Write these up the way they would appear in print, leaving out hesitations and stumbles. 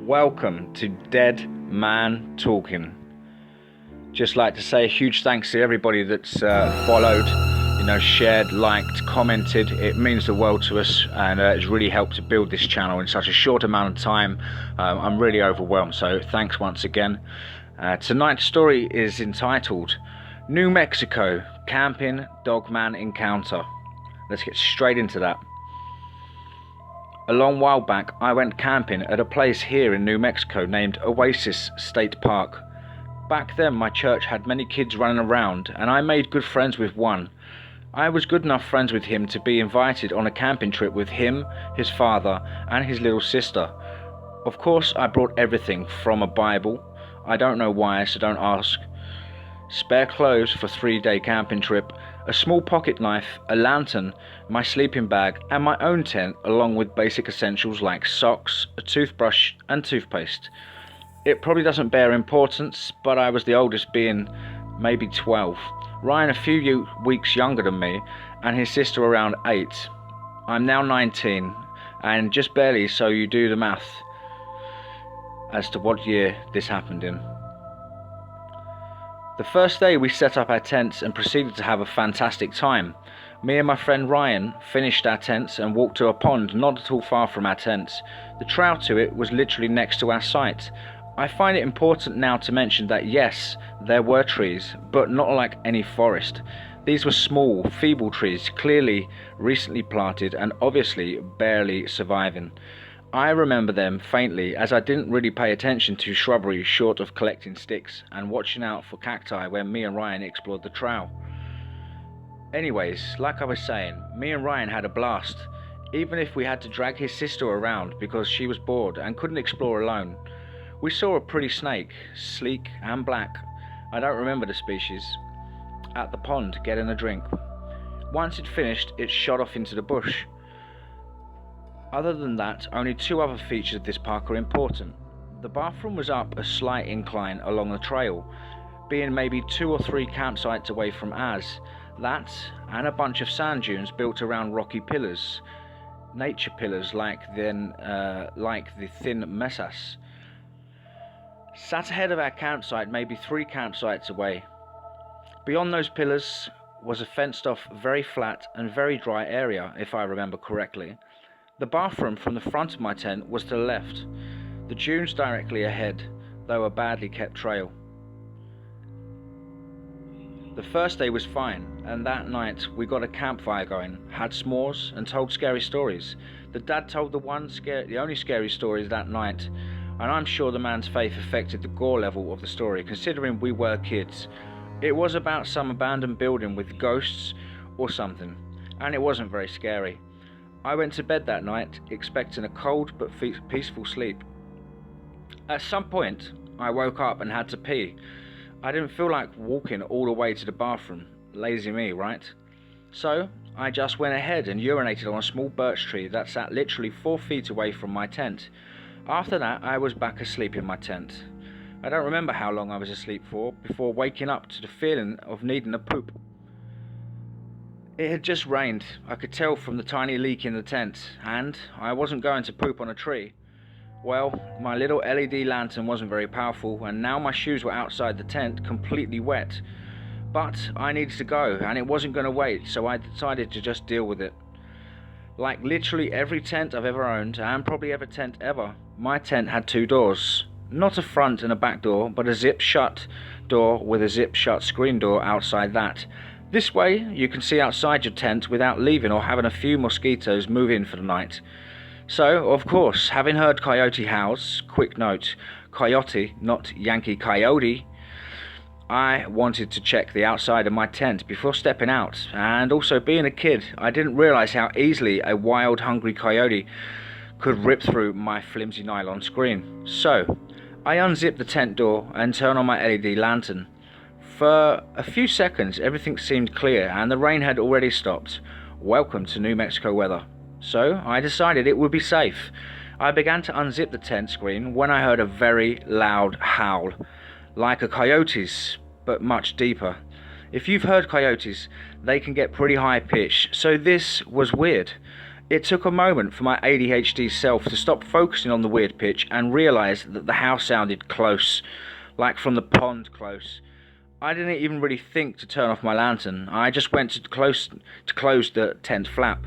Welcome to Dead Man Talking. Just like to say a huge thanks to everybody that's followed, shared, liked, commented. It means the world to us, and it's really helped to build this channel in such a short amount of time. I'm really overwhelmed, so thanks once again. Tonight's story is entitled New Mexico Camping Dogman Encounter. Let's get straight into that. A long while back, I went camping at a place here in New Mexico named Oasis State Park. Back then, my church had many kids running around, and I made good friends with one. I was good enough friends with him to be invited on a camping trip with him, his father, and his little sister. Of course, I brought everything from a Bible. I don't know why, so don't ask. Spare clothes for a 3-day camping trip, a small pocket knife, a lantern, my sleeping bag, and my own tent, along with basic essentials like socks, a toothbrush, and toothpaste. It probably doesn't bear importance, but I was the oldest, being maybe 12. Ryan a few weeks younger than me, and his sister around 8. I'm now 19, and just barely, so you do the math as to what year this happened in. The first day we set up our tents and proceeded to have a fantastic time. Me and my friend Ryan finished our tents and walked to a pond not at all far from our tents. The trail to it was literally next to our site. I find it important now to mention that yes, there were trees, but not like any forest. These were small, feeble trees, clearly recently planted and obviously barely surviving. I remember them faintly, as I didn't really pay attention to shrubbery short of collecting sticks and watching out for cacti when me and Ryan explored the trail. Anyways, like I was saying, me and Ryan had a blast, even if we had to drag his sister around because she was bored and couldn't explore alone. We saw a pretty snake, sleek and black, I don't remember the species, at the pond getting a drink. Once it finished, it shot off into the bush. Other than that, only 2 other features of this park are important. The bathroom was up a slight incline along the trail, being maybe 2 or 3 campsites away from ours. That, and a bunch of sand dunes built around rocky pillars, nature pillars like the thin mesas. Sat ahead of our campsite, maybe 3 campsites away. Beyond those pillars was a fenced-off, very flat and very dry area, if I remember correctly. The bathroom from the front of my tent was to the left, the dunes directly ahead, though a badly kept trail. The first day was fine, and that night we got a campfire going, had s'mores, and told scary stories. The dad told the only scary stories that night, and I'm sure the man's faith affected the gore level of the story, considering we were kids. It was about some abandoned building with ghosts or something, and it wasn't very scary. I went to bed that night, expecting a cold but peaceful sleep. At some point, I woke up and had to pee. I didn't feel like walking all the way to the bathroom. Lazy me, right? So, I just went ahead and urinated on a small birch tree that sat literally 4 feet away from my tent. After that, I was back asleep in my tent. I don't remember how long I was asleep for, before waking up to the feeling of needing a poop. It had just rained, I could tell from the tiny leak in the tent, and I wasn't going to poop on a tree. Well, my little LED lantern wasn't very powerful, and now my shoes were outside the tent, completely wet. But I needed to go, and it wasn't going to wait, so I decided to just deal with it. Like literally every tent I've ever owned, and probably every tent ever, my tent had 2 doors. Not a front and a back door, but a zip-shut door with a zip-shut screen door outside that. This way, you can see outside your tent without leaving or having a few mosquitoes move in for the night. So, of course, having heard coyote howls, quick note, coyote, not Yankee coyote, I wanted to check the outside of my tent before stepping out, and also being a kid, I didn't realise how easily a wild, hungry coyote could rip through my flimsy nylon screen. So, I unzipped the tent door and turned on my LED lantern. For a few seconds everything seemed clear and the rain had already stopped. Welcome to New Mexico weather. So I decided it would be safe. I began to unzip the tent screen when I heard a very loud howl, like a coyote's, but much deeper. If you've heard coyotes, they can get pretty high pitched, so this was weird. It took a moment for my ADHD self to stop focusing on the weird pitch and realise that the house sounded close, like from the pond close. I didn't even really think to turn off my lantern. I just went to close the tent flap.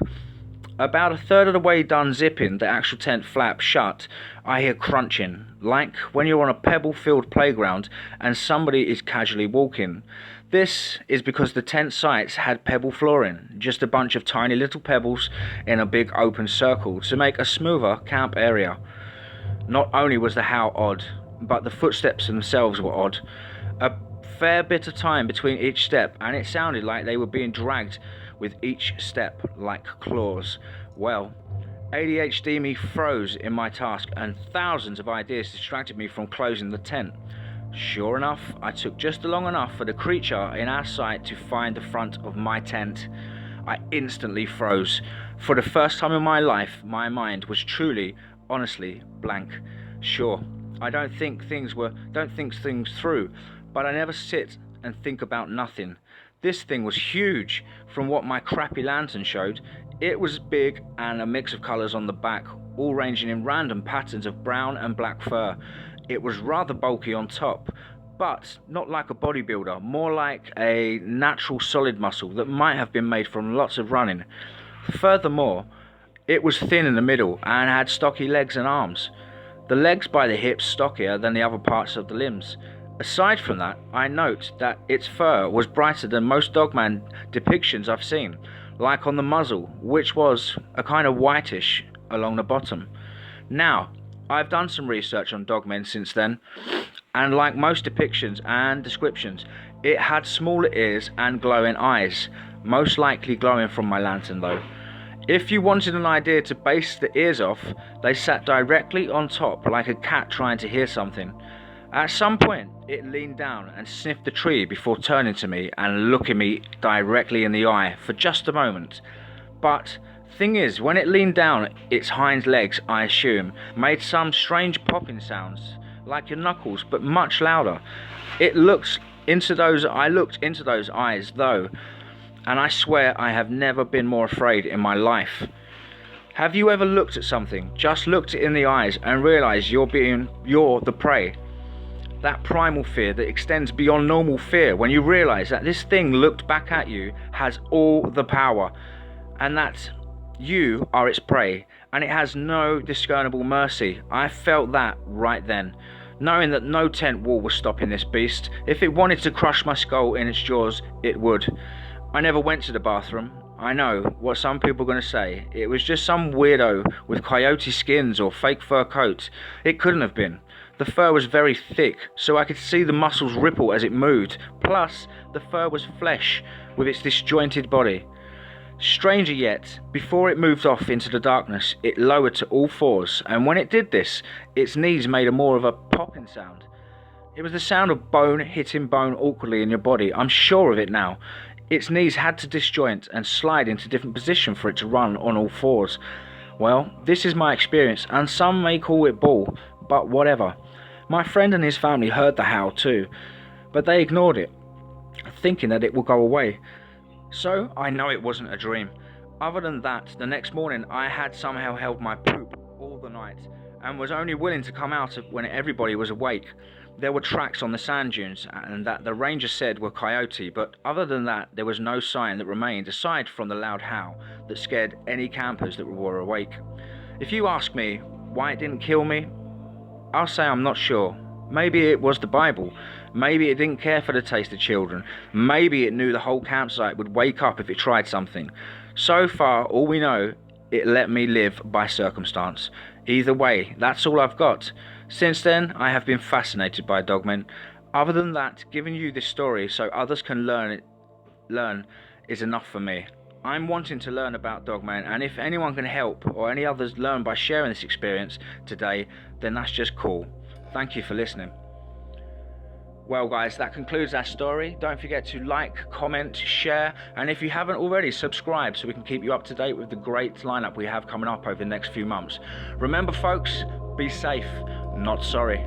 About a third of the way done zipping the actual tent flap shut, I hear crunching, like when you're on a pebble-filled playground and somebody is casually walking. This is because the tent sites had pebble flooring, just a bunch of tiny little pebbles in a big open circle to make a smoother camp area. Not only was the howl odd, but the footsteps themselves were odd. A fair bit of time between each step, and it sounded like they were being dragged with each step like claws. Well, ADHD me froze in my task, and thousands of ideas distracted me from closing the tent. Sure enough, I took just long enough for the creature in our sight to find the front of my tent. I instantly froze. For the first time in my life, my mind was truly, honestly blank. Sure, I don't think things through, but I never sit and think about nothing. This thing was huge. From what my crappy lantern showed, it was big and a mix of colours on the back, all ranging in random patterns of brown and black fur. It was rather bulky on top, but not like a bodybuilder, more like a natural solid muscle that might have been made from lots of running. Furthermore, it was thin in the middle and had stocky legs and arms. The legs by the hips stockier than the other parts of the limbs. Aside from that, I note that its fur was brighter than most Dogman depictions I've seen, like on the muzzle, which was a kind of whitish along the bottom. Now, I've done some research on Dogmen since then, and like most depictions and descriptions, it had smaller ears and glowing eyes, most likely glowing from my lantern though. If you wanted an idea to base the ears off, they sat directly on top like a cat trying to hear something. At some point, it leaned down and sniffed the tree before turning to me and looking me directly in the eye for just a moment. But thing is, when it leaned down, its hind legs, I assume, made some strange popping sounds, like your knuckles, but much louder. I looked into those eyes though, and I swear I have never been more afraid in my life. Have you ever looked at something, just looked it in the eyes and realised you're the prey? That primal fear that extends beyond normal fear when you realise that this thing looked back at you has all the power, and that you are its prey, and it has no discernible mercy. I felt that right then, knowing that no tent wall was stopping this beast. If it wanted to crush my skull in its jaws, it would. I never went to the bathroom. I know what some people are going to say. It was just some weirdo with coyote skins or fake fur coat. It couldn't have been. The fur was very thick, so I could see the muscles ripple as it moved. Plus, the fur was flesh with its disjointed body. Stranger yet, before it moved off into the darkness, it lowered to all fours, and when it did this, its knees made more of a popping sound. It was the sound of bone hitting bone awkwardly in your body. I'm sure of it now. Its knees had to disjoint and slide into different position for it to run on all fours. Well, this is my experience, and some may call it bull, but whatever. My friend and his family heard the howl too, but they ignored it, thinking that it would go away. So I know it wasn't a dream. Other than that, the next morning I had somehow held my poop all the night and was only willing to come out when everybody was awake. There were tracks on the sand dunes and that the ranger said were coyote, but other than that there was no sign that remained aside from the loud howl that scared any campers that were awake. If you ask me why it didn't kill me, I'll say I'm not sure. Maybe it was the Bible. Maybe it didn't care for the taste of children. Maybe it knew the whole campsite would wake up if it tried something. So far, all we know, it let me live by circumstance. Either way, that's all I've got. Since then, I have been fascinated by Dogmen. Other than that, giving you this story so others can learn is enough for me. I'm wanting to learn about Dogman, and if anyone can help or any others learn by sharing this experience today, then that's just cool. Thank you for listening. Well guys, that concludes our story. Don't forget to like, comment, share, and if you haven't already, subscribe so we can keep you up to date with the great lineup we have coming up over the next few months. Remember folks, be safe, not sorry.